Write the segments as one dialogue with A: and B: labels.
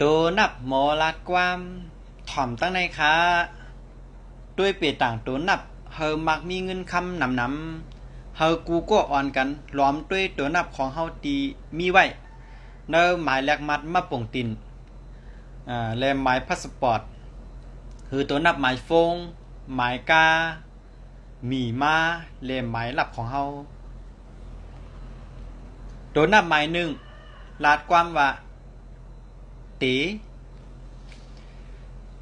A: ตัวนับหมอลัดความถ่อมตั้งในค้าด้วยเปียต่างตัวนับเฮามักมีเงินคำนำเฮากูก็อ่อนกันล้อมด้วยตัวนับของเฮาตีมีไว้เนอหมายแลกมัดมาป่งตินและหมายพาสปอร์ตคือตัวนับหมายฟงหมายกามีมาและหมายหลับของเฮาตัวนับหมายหนึ่งลาดความว่าตี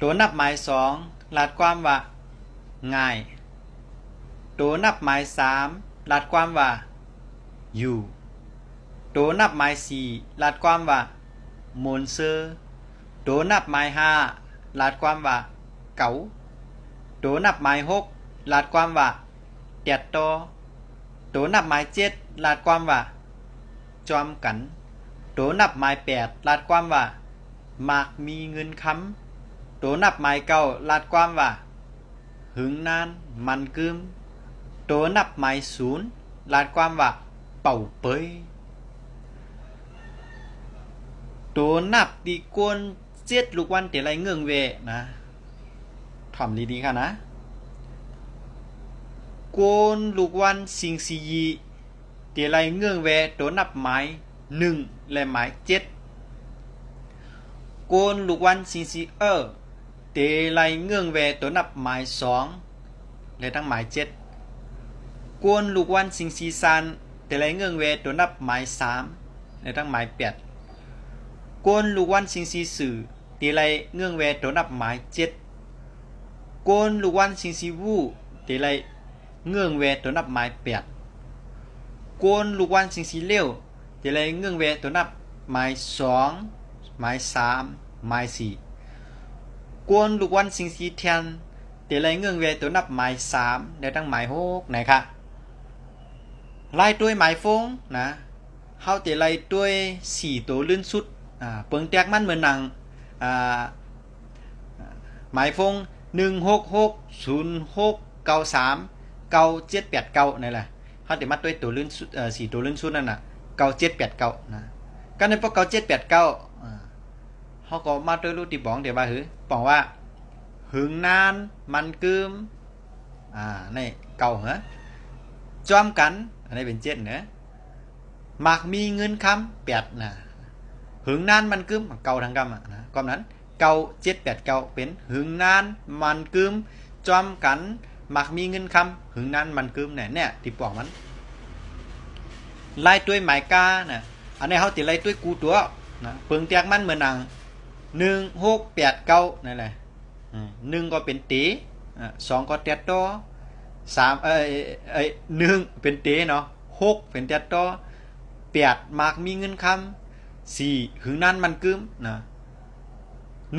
A: ตัวนับหมายสองลาดความว่าง่ายตัวนับหมายสามลาดความว่าอยู่ตัวนับหมายสี่ลาดความว่ามนเซอร์ตัวนับหมายห้าลาดความว่าเก๋าตัวนับหมายหกลาดความว่าเตียดโตตัวนับหมายเจ็ดลาดความว่าจอมกันตัวนับหมายแปดลาดความว่ามากมีเงินค้ำตัวนับหมายเก้าลาดความว่าหึงนานมันกึมตัวนับหมายศูนย์ลาดความว่าเป่าเปยตัวนับดีกวนเจ็ดลูกวันเตไรเงื่องเวนะถ่อมดีๆค่ะนะกวนลูกวันสิงสียีเตไรเงื่องเวตัวนับหมายหนึ่งและหมายเจ็ดกวนลูกวันสิงสีเตไรเงื่องเวตัวนับหมายสองและทั้งหมายเจ็ดกวนลูกวันสิงสีซานเตไรเงื่องเวตัวนับหมายสามและทั้งหมายแปดกวนลูกวันสิงสีสื่อเตไรเงื่องเวตัวนับหมายเจ็ดกวนลูกวันสิงสีวูเตไรเงื่องเวตัวนับหมายแปดกวนลูกวันสิงสีเลี้ยวเตไรเงื่องเวตัวนับหมายสองหมายสามหมายสี่กวนลูกวันสิงสีเทียนเตไรเงื่องเวตัวนับหมายสามได้ทั้งหมายหกไหนคะไล่ด้วยหมายฟงนะเฮาเตไรด้วยสี่ตัวลื่นสุดเปิงแตกมันเหมือนหนังหมายฟง16606939789นี่แหละเฮาเตมัดด้วยตัวลื่นสุดสี่ตัวลื่นสุดนั่นน่ะ9789นะก็ในพวก9789เฮาก็มาด้วยรูปที่ป๋องเดี๋ยวว่าหือป๋องว่าหึงนานมันกึมนี่เก่าเหรอจอมกันอันนี้เป็นเจ็ดเนอะมักมีเงินคำแปดนะหึงนานมันกึมเก่าทางกรรมนะก็นั้นเก่า789เป็นหึงนานมันกึมจอมกันมักมีเงินคำหึงนานมันกึมเนี่ยที่ป๋องมันไล่ด้วยหมายกานะอันนี้เขาติไล่ด้วยกูตัวนะเปิงแตกมันเหมือนหนัง1689นั่นแหละหนึ่งก็เป็นตีสองก็เตียดโตสามหนึ่งเป็นตีเนาะหกเป็นเตียดโตแปดมากมีเงินคำสี่หึงนั้นมันกึมนะ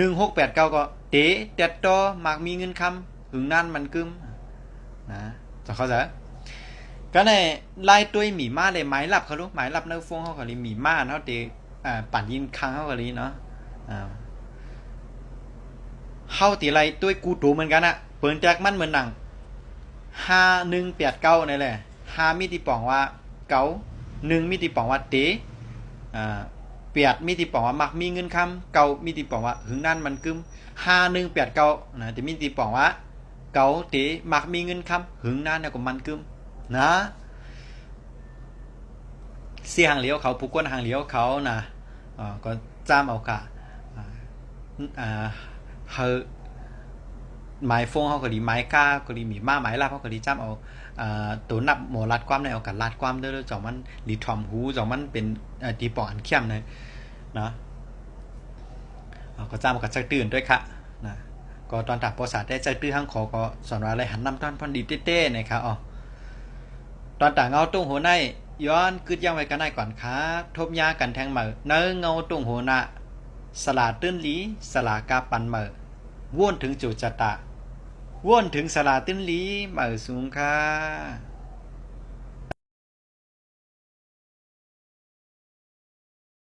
A: 1689ก็เตะเตียดโตมากมีเงินคำหึงนั้นมันกึมนะจะเข้าใจก็ในไล่ตัวหมีมาเลยหมายลับเขารู้หมายลับเนื้อฟงเขาก็เลยหมีมาเนาะเตะปั่นยินค้างเขาก็เลยเนาะเข้าตีไรด้วยกูตูเหมือนกันอะเปิดแจกมันเหมือนหนัง5189นี่แหละ5มีที่ป่องว่าเก๋า1มีที่ป่องว่าเต๋เปียดมีที่ป่องว่ามักมีเงินคำเก๋ามีที่ป่องว่าหึงนั่นมันกึม5189นะแต่มีที่ป่องว่าเก๋าเต๋มักมีเงินคำหึงนั่นเนี่ยก็มันกึมนะเสียหางเหลียวเขาผู้ก้นหางเหลียวเขานะก็จ้ามเอาค่ะเฮาหมายฟงเขาก็ดีหมายก้าก็ดีมีมาหมายลาเขาก็ดีจ้ำเอาตัวนับหมอลัดความในเอากันลัดความเด้อจ่อมันดีทอมหูจ่อมันเป็นตีปออันเข้มเลยนะก็จ้ำกับจักตื่นด้วยค่ะนะก็ตอนตัดภาษาได้จักตื่นห้างขอก็สอนว่าอะไรหันนำตอนพอนดีเต้ๆนะครับตอนต่างเงาตุ้งหัวในย้อนกึดย่างไว้กันได้ก่อนครับทบยากันแทงเหมือเนื้อเงาตุ้งหัวหน้าสลาตื้นลีสลากาปันเหมือว่นถึงจุดจตะว่นถึงสลาตื้นลีเหมือสูงค่ะ